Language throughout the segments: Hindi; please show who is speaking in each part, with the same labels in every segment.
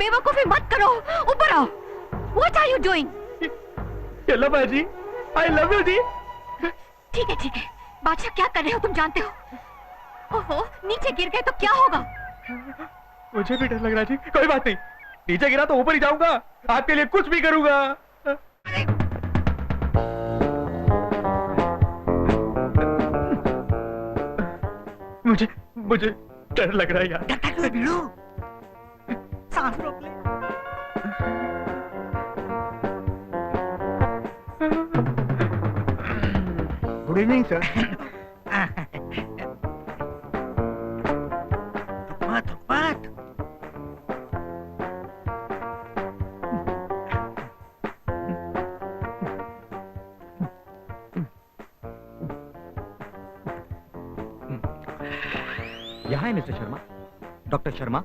Speaker 1: बेवकूफी मत करो, ऊपर आओ। What are you doing?
Speaker 2: चलो बाजी, I love you जी।
Speaker 1: ठीक है, बादशाह क्या कर रहे हो तुम जानते हो? ओहो, नीचे गिर गए तो क्या होगा?
Speaker 2: मुझे भी डर लग रहा है जी। कोई बात नहीं, नीचे गिरा तो ऊपर ही जाऊंगा, आपके लिए कुछ भी करूंगा। मुझे डर लग रहा है यार।
Speaker 3: डरता क्यों बिल्लू? सांस रोक ले।
Speaker 4: Good evening sir.
Speaker 3: मत।
Speaker 2: यहाँ है मिस्टर शर्मा, डॉक्टर शर्मा।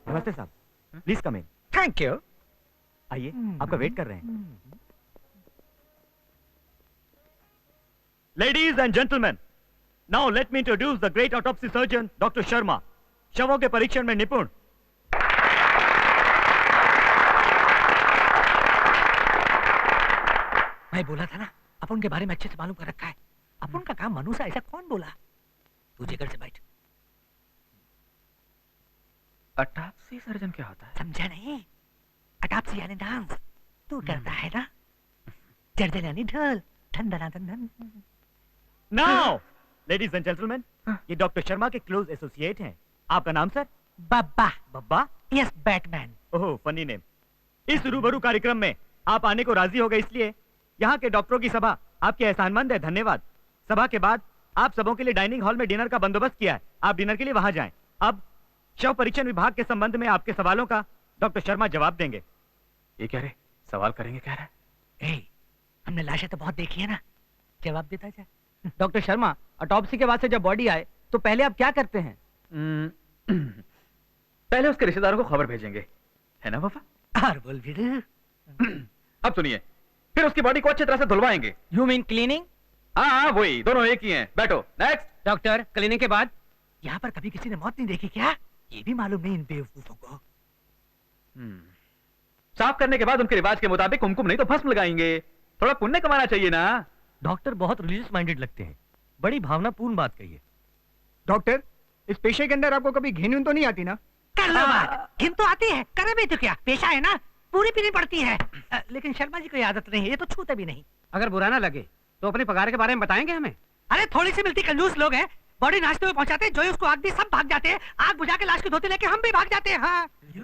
Speaker 2: नमस्ते साहब, please come in.
Speaker 4: Thank you.
Speaker 2: आइए, आपका वेट कर रहे हैं। Ladies and gentleman, now let me introduce the great autopsy surgeon doctor Sharma, शवों के परीक्षण में निपुण।
Speaker 3: मैं बोला था ना, अपन के बारे में अच्छे से मालूम कर रखा है। अपन का काम मनुष्य, ऐसा कौन बोला? तू जेकर से बैठ।
Speaker 2: ऑटोप्सी सर्जन क्या होता है?
Speaker 3: समझा नहीं? ऑटोप्सी यानी डांस। तू करता है ना? जर्जर यानी ढोल। धन।
Speaker 2: नाउ लेडीज एंड जेंटलमैन, ये डॉक्टर शर्मा के क्लोज एसोसिएट हैं। आपका नाम sir?
Speaker 3: Babba.
Speaker 2: Babba?
Speaker 3: Yes, Batman.
Speaker 2: Oh, funny name. इस रूबरू कार्यक्रम में आप आने को राजी हो गए, इसलिए यहाँ के डॉक्टरों की सभा आपके एहसानमंद है। धन्यवाद। सभा के बाद आप सबों के लिए डाइनिंग हॉल में डिनर का बंदोबस्त किया है। आप डिनर के लिए वहां जाएं। अब शव परीक्षण विभाग के संबंध में आपके सवालों का डॉक्टर शर्मा जवाब देंगे। ये कह रहे सवाल करेंगे, कह रहे।
Speaker 3: हमने लाशें तो बहुत देखी है ना, जवाब देता जा।
Speaker 5: डॉक्टर शर्मा, ऑटोप्सी के बाद से जब बॉडी आए तो पहले आप क्या करते हैं?
Speaker 2: पहले उसके रिश्तेदारों को खबर भेजेंगे, है ना पापा?
Speaker 3: और बोल भी।
Speaker 2: अब सुनिए, फिर उसकी बॉडी को अच्छी तरह से धुलवाएंगे।
Speaker 5: You mean cleaning?
Speaker 2: हाँ, वही, दोनों एक ही हैं। बैठो। नेक्स्ट।
Speaker 5: डॉक्टर, क्लीनिंग के बाद?
Speaker 3: यहाँ पर कभी किसी ने मौत नहीं देखी क्या? ये भी मालूम नहीं इन बेवकूफों को।
Speaker 2: साफ करने के बाद उनके रिवाज के मुताबिक कुमकुम नहीं तो भस्म लगाएंगे। थोड़ा पुण्य कमाना चाहिए ना।
Speaker 5: डॉक्टर बहुत रिलीजियस माइंडेड लगते हैं, बड़ी भावनापूर्ण बात कही है।
Speaker 4: डॉक्टर, इस पेशे के अंदर आपको कभी घिन तो नहीं आती ना?
Speaker 3: कर लो बात। घिन तो आती है, करे भी तो क्या, पेशा है ना, पूरी पीनी पड़ती है। लेकिन शर्मा जी को आदत नहीं है, ये तो छूते भी नहीं।
Speaker 5: अगर बुरा ना लगे तो अपने पगार के बारे में बताएंगे हमें?
Speaker 3: अरे थोड़ी सी मिलती कंजूस लोग हैं। बॉडी नाश्ते में पहुंचाते हैं, जो उसको आग दी सब भाग जाते हैं। आग बुझा के लाश की धोती लेके हम भी भाग जाते हैं। हाँ,
Speaker 4: ये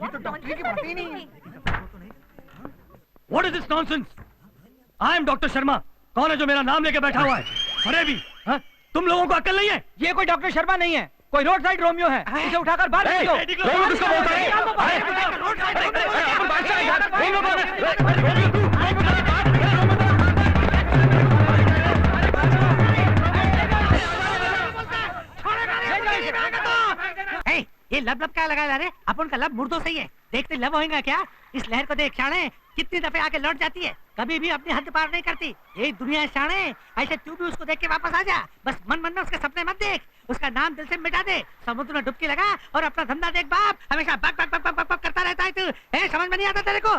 Speaker 4: तो डॉक्टरी की बात ही नहीं।
Speaker 5: What is this nonsense? I am doctor Sharma. कौन है जो मेरा नाम लेके बैठा हुआ है? अरे भी, हाँ? तुम लोगों को अक्ल नहीं है? ये कोई डॉक्टर शर्मा नहीं है, कोई रोड साइड रोमियो है। इसे उठाकर बाहर फेंक दो।
Speaker 2: रोमियो किसको बोलता है?
Speaker 3: ये लब क्या लगा रहे? अपन का लब मुर्दों से ही है। देखते लब होएगा क्या? इस लहर को देख शाणे, कितनी दफे आके लौट जाती है, कभी भी अपनी हद पार नहीं करती। यही दुनिया है शाणे। ऐसे तू भी उसको देख के वापस आ जा। बस मन में उसके सपने मत देख, उसका नाम दिल से मिटा दे। समुद्र में डुबकी लगा और अपना धंधा देख बाप। हमेशा बक बक बक बक बक करता रहता है तू। समझ में नहीं आता तेरे को?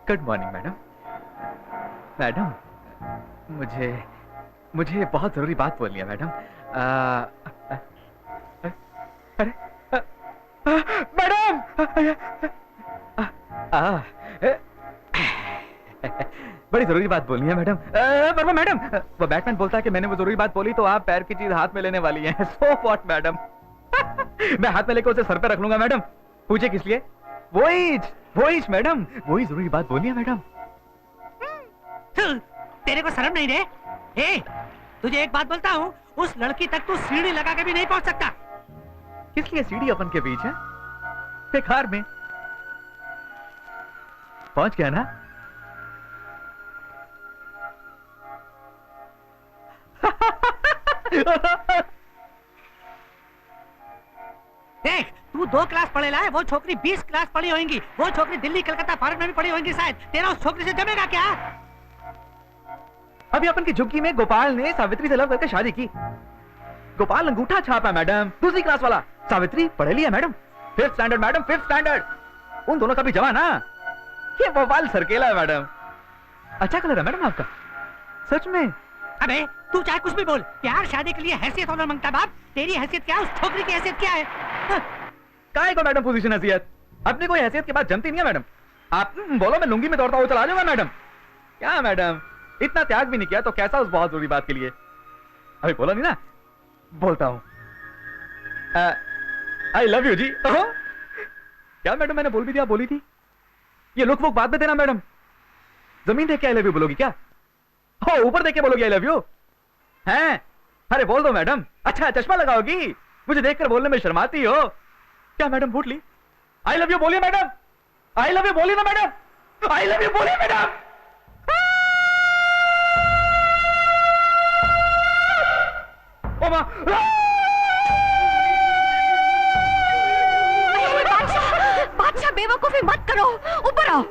Speaker 2: Good morning madam. मैडम, मुझे बहुत जरूरी बात बोलनी है मैडम। अरे मैडम, बड़ी जरूरी बात बोलनी है मैडम। पर मैडम, वो बैटमैन बोलता है कि मैंने वो जरूरी बात बोली तो आप पैर की चीज हाथ में लेने वाली हैं। So what madam? मैं हाथ में लेकर उसे सर पे रख लूंगा मैडम। पूछे किस लिए? वही मैडम, वही जरूरी बात बोलनी है मैडम।
Speaker 3: तेरे को शर्म नहीं रे? तुझे एक बात बोलता हूँ, उस लड़की तक तू सीढ़ी लगा के भी नहीं पहुंच सकता।
Speaker 2: किस लिए सीढ़ी अपन के बीच है? बेकार में। पहुंच गया ना?
Speaker 3: देख, तू 2 क्लास पढ़ेला है, वो छोकरी 20 क्लास पढ़ी होंगी। वो छोकरी दिल्ली कलकत्ता फॉरेन में भी पढ़ी होंगी शायद। तेरा उस छोकरी से जमेगा क्या?
Speaker 2: अभी अपन की झुग्गी में गोपाल ने सावित्री से लव करके शादी की।
Speaker 6: गोपाल अंगूठा छापा मैडम, दूसरी क्लास वाला। सावित्री पढ़े लिया madam, 5th standard madam, 5th standard. उन दोनों का भी जमा ना। ये गोपाल सरकेला है मैडम। अच्छा कलर है मैडम आपका, सच में।
Speaker 3: अबे तू चाहे कुछ भी बोल, प्यार शादी के लिए हैसियत ऑनर मांगता बाप। तेरी हैसियत क्या है, उस छोकरी की हैसियत क्या है?
Speaker 6: काहे को मैडम पोजीशन हैसियत, अपनी कोई हैसियत के बाद जमती नहीं है मैडम। आप बोलो मैं लुंगी में दौड़ता हुआ चला जाऊंगा मैडम। क्या मैडम, इतना त्याग भी नहीं किया तो कैसा उस बहुत जरूरी बात के लिए। अभी बोला नहीं ना, बोलता हूं। आई लव यू जी। क्या मैडम मैंने बोल भी दिया, बोली थी। ये लुक वुक बाद में देना मैडम। जमीन देख के आई लव यू बोलोगी क्या? हो ऊपर देख के बोलोगी आई लव यू हैं? अरे बोल दो मैडम। अच्छा चश्मा लगाओगी, मुझे देखकर बोलने में शर्माती हो क्या मैडम? फूट ली। आई लव यू बोलिए मैडम, आई लव यू बोलिए ना मैडम, आई लव यू बोलिए मैडम। ओ मां,
Speaker 1: बादशाह बेवकूफी मत करो, ऊपर आओ।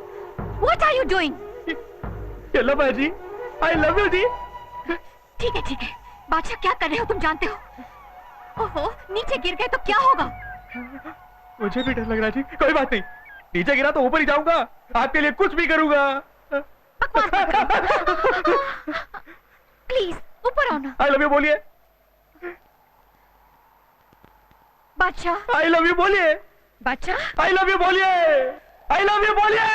Speaker 1: What are you doing?
Speaker 6: ये लो बाजी, आई लव यू जी।
Speaker 1: ठीक है, बादशाह क्या कर रहे हो तुम जानते हो? ओहो, नीचे गिर गए तो क्या होगा?
Speaker 6: मुझे भी डर लग रहा है जी। कोई बात नहीं, नीचे गिरा तो ऊपर ही जाऊंगा, आपके लिए कुछ भी करूंगा।
Speaker 1: बकवास मत करो। प्लीज ऊपर आओ ना।
Speaker 6: आई लव यू बोलिए,
Speaker 1: बादशाह।
Speaker 6: आई लव यू बोलिए,
Speaker 1: बादशाह।
Speaker 6: आई लव यू बोलिए, आई लव यू बोलिए।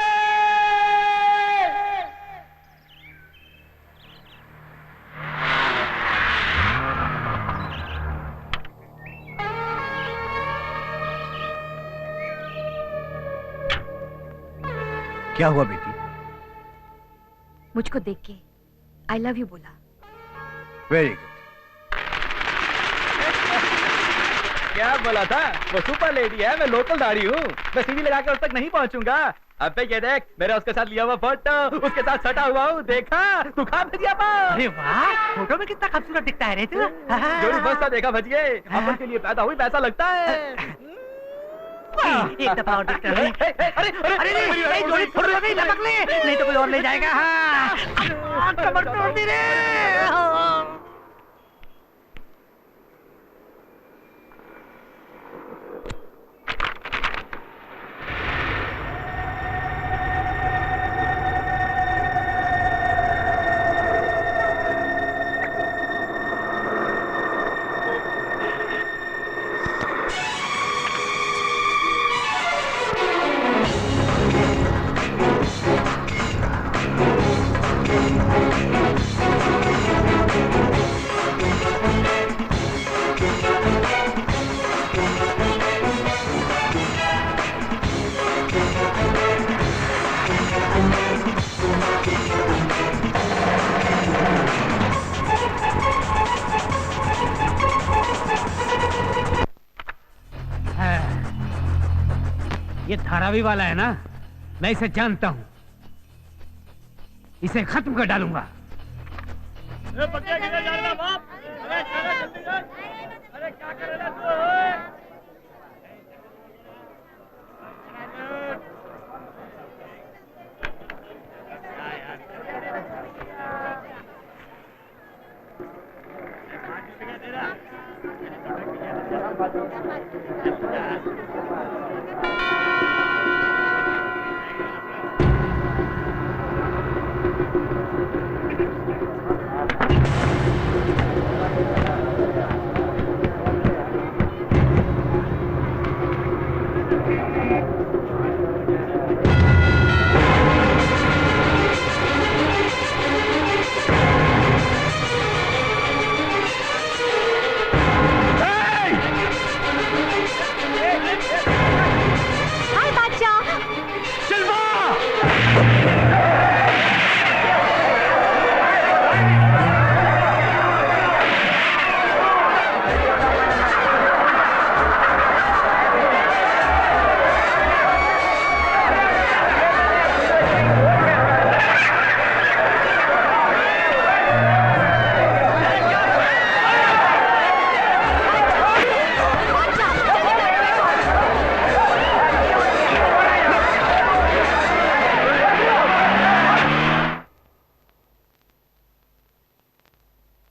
Speaker 4: क्या हुआ बेटी?
Speaker 1: मुझको देख के आई लव यू बोला।
Speaker 4: Very good.
Speaker 6: क्या बोला था? वो सुपर लेडी है, मैं लोकल दाढ़ी हूँ। मैं सीढ़ी लगाकर उस तक नहीं पहुँचूंगा। अबे ये देख, मेरा उसके साथ लिया हुआ फोटो, उसके साथ सटा हुआ हूँ, देखा? तू खा भजिया पाव।
Speaker 3: अरे वाह, फोटो में कितना खूबसूरत दिखता है रे तू।
Speaker 6: जोड़ी बस्ता देखा भजिए, अपन के लिए पैदा हुई पैसा लगता है।
Speaker 3: एक दफा और देखते हैं।
Speaker 6: अरे
Speaker 3: अरे जोड़ी फोटो लग गई, लपक ले, नहीं तो कोई और ले जाएगा। हाँ, कमर तोड़ दी रे।
Speaker 5: ये धारावी वाला है ना, मैं इसे जानता हूं, इसे खत्म कर डालूंगा।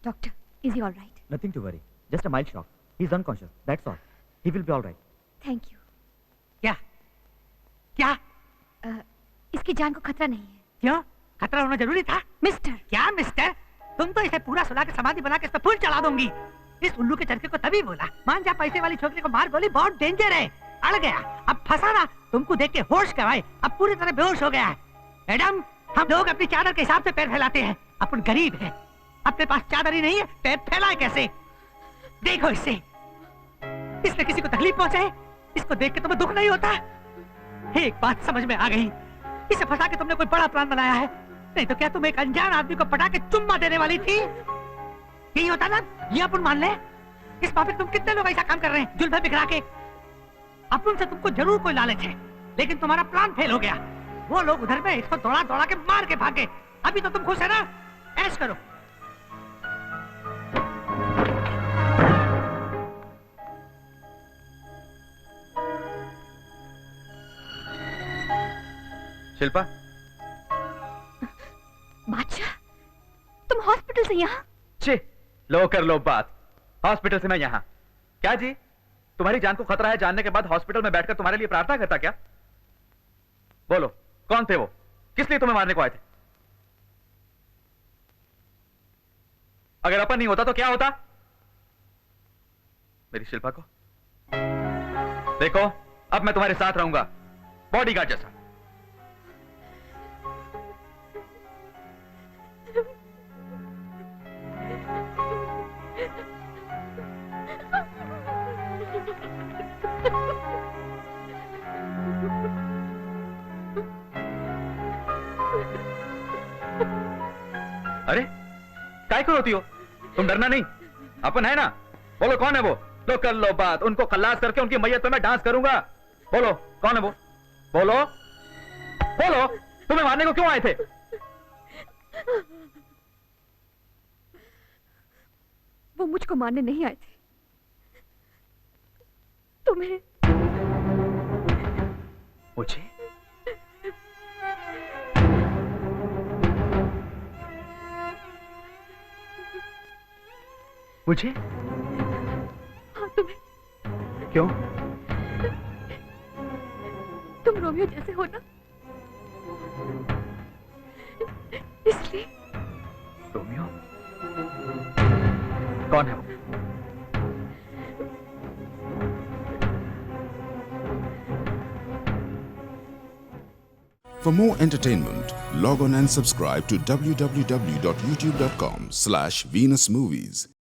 Speaker 1: Doctor, is he all right?
Speaker 2: Nothing to worry, just a mild shock, he is unconscious, that's all, he will be all right.
Speaker 1: Thank you.
Speaker 3: क्या क्या
Speaker 1: इसकी जान को खतरा नहीं है।
Speaker 3: क्यों? खतरा होना जरूरी था?
Speaker 1: मिस्टर,
Speaker 3: क्या मिस्टर? तुम तो इसे पूरा सुला के समाधि बना के इस पे फूल चढ़ा दूंगी। इस उल्लू के चरखे को तभी बोला, मान जा पैसे वाली छोकरी को मार बोली, बहुत डेंजर है। अड़ गया, अब फंसा ना, तुमको देख के होश गवाए, अब पूरी तरह बेहोश हो गया है। मैडम, हम लोग अपनी चादर के हिसाब से पैर फैलाते हैं, अपन गरीब है, अपने पास चादर ही नहीं है, पैर फैलाए कैसे? देखो इससे, इसने किसी को तकलीफ पहुंचाए, इसको देख के तुम्हें दुख नहीं होता? एक बात समझ में आ गई, इसे फंसा के तुमने कोई बड़ा प्लान बनाया है, नहीं तो क्या तुम एक अनजान आदमी को पटा के चुम्मा देने वाली थी? यही होता ना, ये अपन मान ले। इस बात पे तुम कितने लोग ऐसा काम कर रहे हैं, जुल्फे बिखरा के? अपन से तुमको जरूर कोई लालच है, लेकिन तुम्हारा प्लान फेल हो गया। वो लोग उधर में इसको दौड़ा दौड़ा के मार के भागे। अभी तो तुम खुश है ना? ऐश करो।
Speaker 6: शिल्पा,
Speaker 1: बादशाह, तुम हॉस्पिटल से यहाँ?
Speaker 6: चे लो कर लो बात, हॉस्पिटल से मैं यहाँ? क्या जी, तुम्हारी जान को खतरा है जानने के बाद हॉस्पिटल में बैठकर तुम्हारे लिए प्रार्थना करता क्या? बोलो, कौन थे वो, किस लिए तुम्हें मारने को आए थे? अगर अपन नहीं होता तो क्या होता? मेरी शिल्पा को देखो, अब मैं तुम्हारे साथ रहूंगा, बॉडीगार्ड जैसा। अरे काय को रोती हो? तुम डरना नहीं, अपन है ना। बोलो कौन है वो? लो कर लो बात, उनको खल्लास करके उनकी मैयत पे मैं डांस करूंगा। बोलो कौन है वो? बोलो बोलो, तुम्हें मारने को क्यों आए थे?
Speaker 1: वो मुझको मारने नहीं आए थे, तुम्हें।
Speaker 6: मुझे? मुझे?
Speaker 1: हाँ, तुम्हें।
Speaker 6: क्यों?
Speaker 1: तुम रोमियो जैसे हो ना, इसलिए।
Speaker 6: रोमियो? कौन है वो?
Speaker 7: For more entertainment, log on and subscribe to www.youtube.com/VenusMovies.